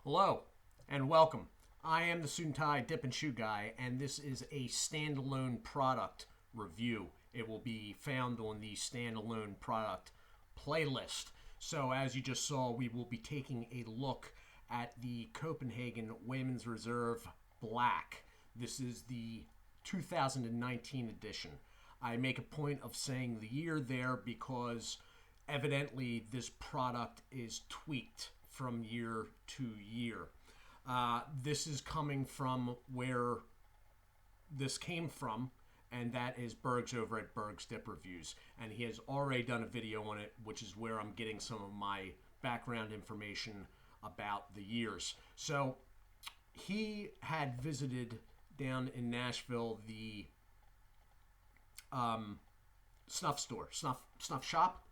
Hello and welcome. I am the Suit&Tie Dip&ChewGuy, and this is a standalone product review. It will be found on the standalone product playlist. So as you just saw, we will be taking a look at the Copenhagen Women's Reserve Black. This is the 2019 edition. I make a point of saying the year there because evidently this product is tweaked from year to year. This is coming from where this came from, and that is Bergs over at BergsDipReviews. And he has already done a video on it, which is where I'm getting some of my background information about the years. So he had visited down in Nashville the snuff store, snuff shop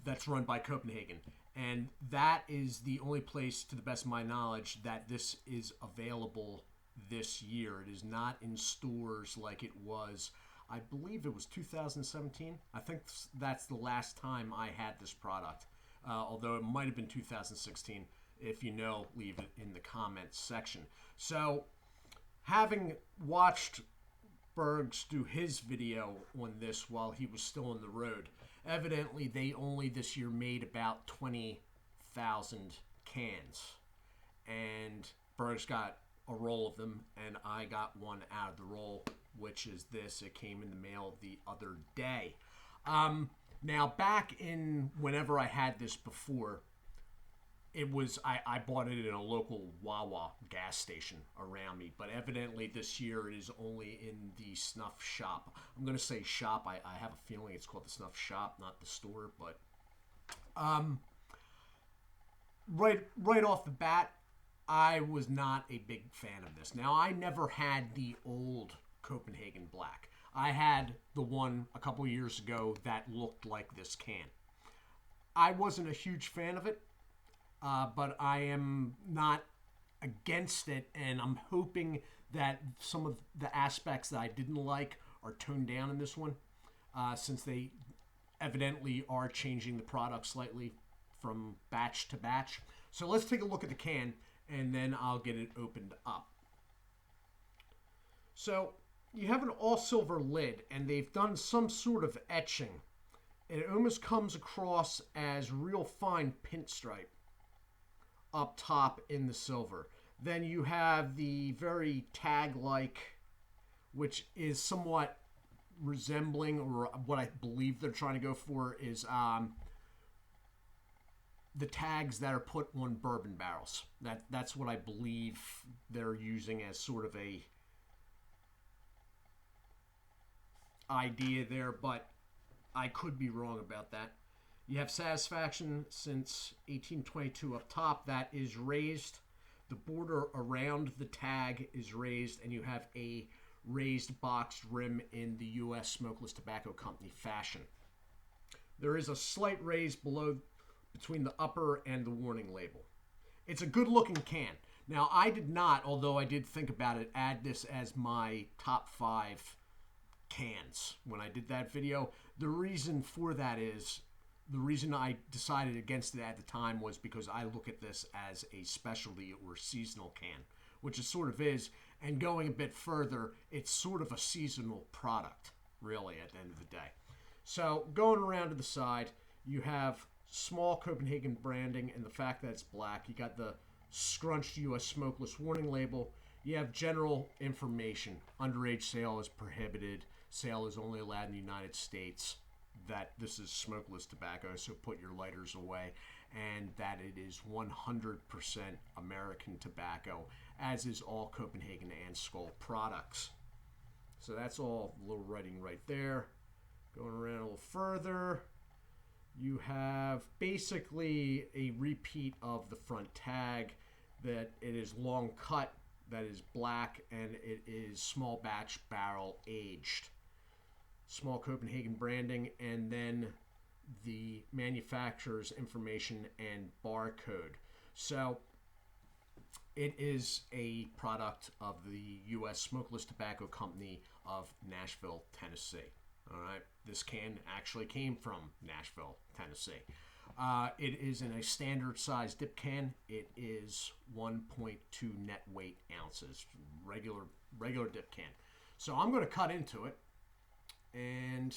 that's run by Copenhagen. And that is the only place, to the best of my knowledge, that this is available this year. It is not in stores like it was, I believe it was 2017. I think that's the last time I had this product. Although it might have been 2016. If you know, leave it in the comments section. So, having watched Bergs do his video on this while he was still on the road, evidently they only this year made about 20,000 cans, and Bergs got a roll of them, and I got one out of the roll, which is this. It came in the mail the other day. Now, back in whenever I had this before, it was I bought it in a local Wawa gas station around me, but evidently this year it is only in the snuff shop. I'm going to say shop. I have a feeling it's called the snuff shop, not the store. But right off the bat, I was not a big fan of this. Now, I never had the old Copenhagen Black. I had the one a couple years ago that looked like this can. I wasn't a huge fan of it. But I am not against it, and I'm hoping that some of the aspects that I didn't like are toned down in this one, since they evidently are changing the product slightly from batch to batch. So let's take a look at the can, and then I'll get it opened up. So you have an all-silver lid, and they've done some sort of etching. It almost comes across as real fine pinstripe up top in the silver. Then you have the very tag-like, which is somewhat resembling, or what I believe they're trying to go for is the tags that are put on bourbon barrels. That's what I believe they're using as sort of a idea there, but I could be wrong about that. You have satisfaction since 1822 up top. That is raised. The border around the tag is raised, and you have a raised boxed rim in the U.S. Smokeless Tobacco Company fashion. There is a slight raise below between the upper and the warning label. It's a good-looking can. Now, I did not, although I did think about it, add this as my top 5 cans when I did that video. The reason for that is, the reason I decided against it at the time was because I look at this as a specialty or seasonal can, which it sort of is, and going a bit further, it's sort of a seasonal product, really, at the end of the day. So, going around to the side, you have small Copenhagen branding and the fact that it's black. You got the scrunched U.S. Smokeless warning label. You have general information. Underage sale is prohibited. Sale is only allowed in the United States. That this is smokeless tobacco, so put your lighters away, and that it is 100% American tobacco, as is all Copenhagen and Skoal products. So that's all a little writing right there. Going around a little further, you have basically a repeat of the front tag, that it is long cut, that is black, and it is small batch barrel aged. Small Copenhagen branding, and then the manufacturer's information and barcode. So it is a product of the U.S. Smokeless Tobacco Company of Nashville, Tennessee. All right, this can actually came from Nashville, Tennessee. It is in a standard size dip can. It is 1.2 net weight ounces, regular dip can. So I'm going to cut into it, and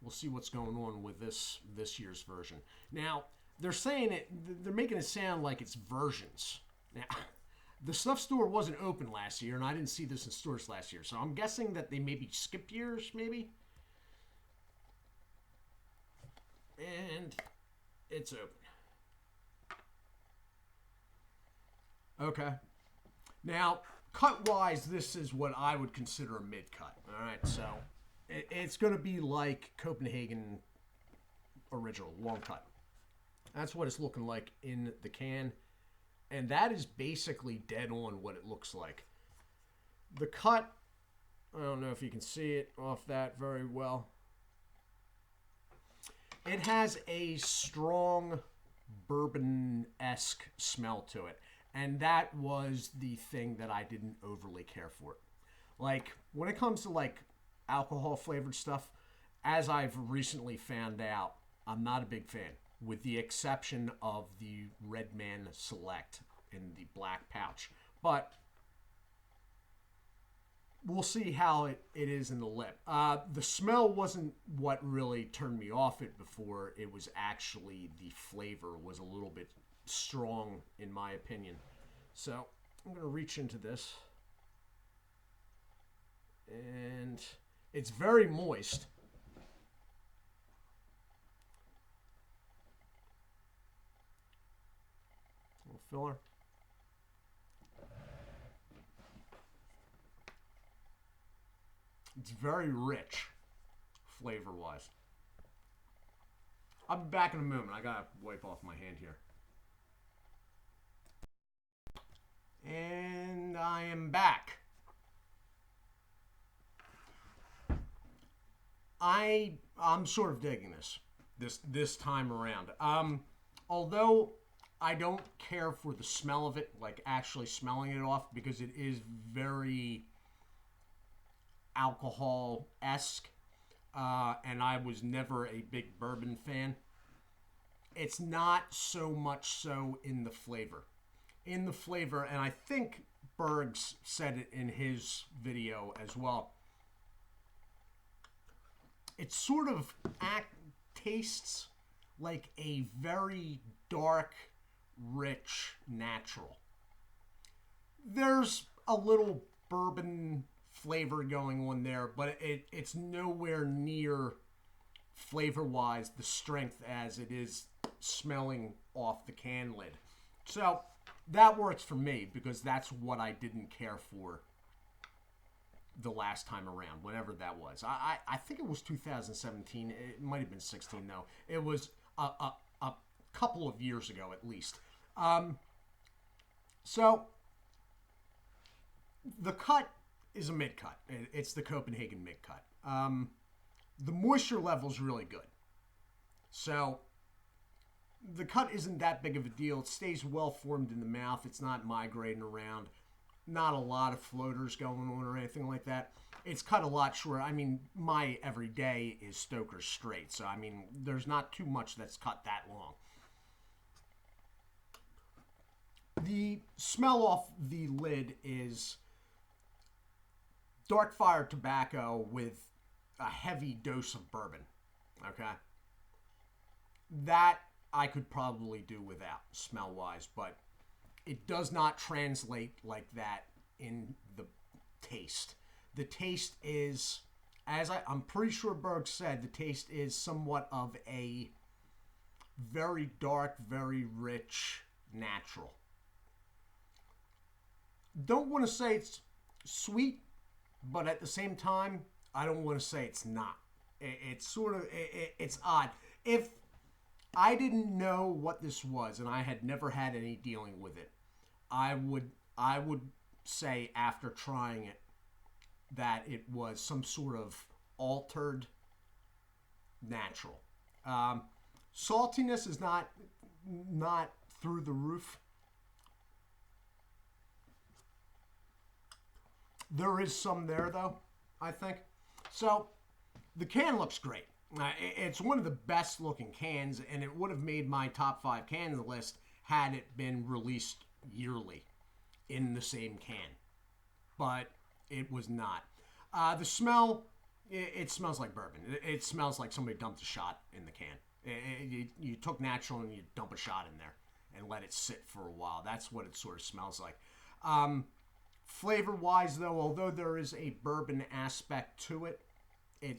we'll see what's going on with this year's version. Now, they're saying they're making it sound like it's versions. Now, the snuff store wasn't open last year, and I didn't see this in stores last year. So I'm guessing that they maybe skipped years, maybe. And it's open. Okay. Now, cut-wise, this is what I would consider a mid-cut. All right, so it's going to be like Copenhagen original, long cut. That's what it's looking like in the can. And that is basically dead on what it looks like. The cut, I don't know if you can see it off that very well. It has a strong bourbon-esque smell to it. And that was the thing that I didn't overly care for. Like, when it comes to, like, alcohol-flavored stuff, as I've recently found out, I'm not a big fan, with the exception of the Red Man Select in the black pouch. But we'll see how it is in the lip. The smell wasn't what really turned me off it before. It was actually the flavor was a little bit strong, in my opinion. So I'm going to reach into this. And it's very moist. A little filler. It's very rich, flavor-wise. I'll be back in a moment. I gotta wipe off my hand here. And I am back. I'm sort of digging this time around. Although I don't care for the smell of it, like actually smelling it off, because it is very alcohol-esque, and I was never a big bourbon fan. It's not so much so in the flavor. In the flavor, and I think Bergs said it in his video as well, it sort of tastes like a very dark, rich natural. There's a little bourbon flavor going on there, but it's nowhere near flavor-wise the strength as it is smelling off the can lid. So that works for me because that's what I didn't care for the last time around, whatever that was. I think it was 2017. It might have been 16 though. It was a couple of years ago at least. So the cut is a mid-cut. It's the Copenhagen mid-cut. The moisture level is really good. So the cut isn't that big of a deal. It stays well formed in the mouth. It's not migrating around. Not a lot of floaters going on or anything like that. It's cut a lot shorter. I mean, my everyday is Stoker's straight. So, I mean, there's not too much that's cut that long. The smell off the lid is dark fire tobacco with a heavy dose of bourbon. Okay? That I could probably do without, smell-wise, but it does not translate like that in the taste. The taste is, as I'm pretty sure Berg said, the taste is somewhat of a very dark, very rich, natural. Don't want to say it's sweet, but at the same time, I don't want to say it's not. It's sort of, it's odd. If I didn't know what this was, and I had never had any dealing with it, I would say after trying it that it was some sort of altered natural. Saltiness is not through the roof. There is some there though, I think. So the can looks great. It's one of the best looking cans, and it would have made my top 5 cans list had it been released yearly in the same can. But it was not. The smell, it smells like bourbon. It smells like somebody dumped a shot in the can. You took natural and you dump a shot in there and let it sit for a while. That's what it sort of smells like. Flavor-wise, though, although there is a bourbon aspect to it,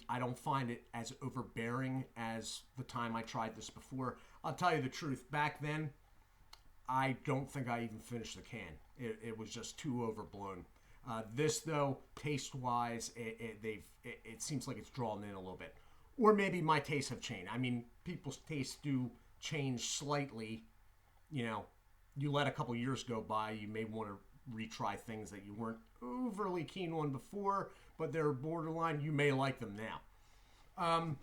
I don't find it as overbearing as the time I tried this before. I'll tell you the truth. Back then, I don't think I even finished the can. It was just too overblown. This, though, taste-wise, it seems like it's drawn in a little bit. Or maybe my tastes have changed. I mean, people's tastes do change slightly. You know, you let a couple years go by, you may want to retry things that you weren't overly keen on before, but they're borderline. You may like them now.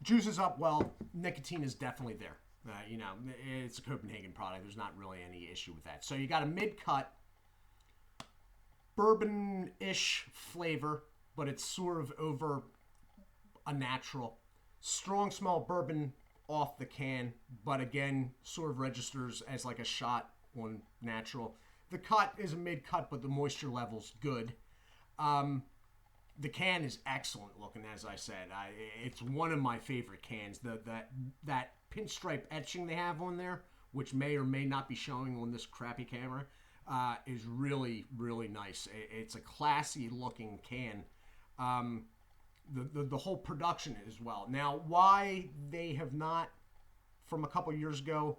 Juices up well. Nicotine is definitely there. You know, it's a Copenhagen product. There's not really any issue with that. So you got a mid-cut, bourbon-ish flavor, but it's sort of over a natural. Strong smell of bourbon off the can, but again, sort of registers as like a shot on natural. The cut is a mid-cut, but the moisture level's good. The can is excellent looking, as I said. It's one of my favorite cans. That pinstripe etching they have on there, which may or may not be showing on this crappy camera, is really, really nice. It's a classy looking can. The whole production as well. Now, why they have not, from a couple years ago,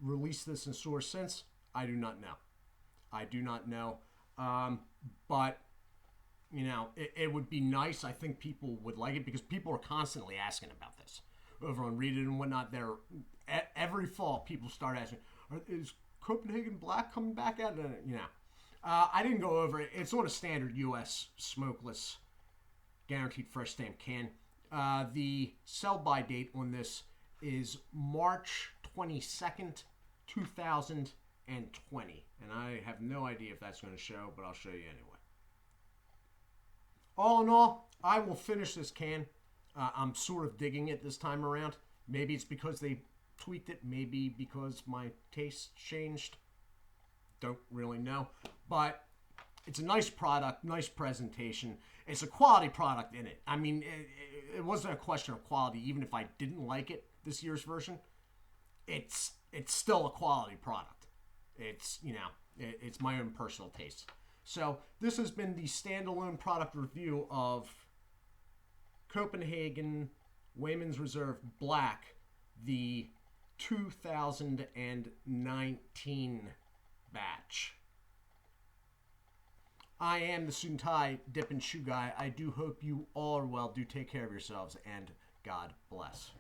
released this in stores since, I do not know. But, you know, it would be nice. I think people would like it because people are constantly asking about this. Over on Reddit and whatnot, every fall people start asking, is Copenhagen Black coming back out? You know, I didn't go over it. It's on a standard U.S. smokeless guaranteed fresh stamp can. The sell-by date on this is March 22nd, 2020. And I have no idea if that's going to show, but I'll show you anyway. All in all, I will finish this can. I'm sort of digging it this time around. Maybe it's because they tweaked it. Maybe because my taste changed. Don't really know. But it's a nice product, nice presentation. It's a quality product in it. I mean, it wasn't a question of quality. Even if I didn't like it, this year's version, it's still a quality product. It's, you know, it's my own personal taste. So this has been the standalone product review of Copenhagen Wayman's Reserve Black, the 2019 batch. I am the Suit&Tie Dip and Chew Guy. I do hope you all are well. Do take care of yourselves, and God bless.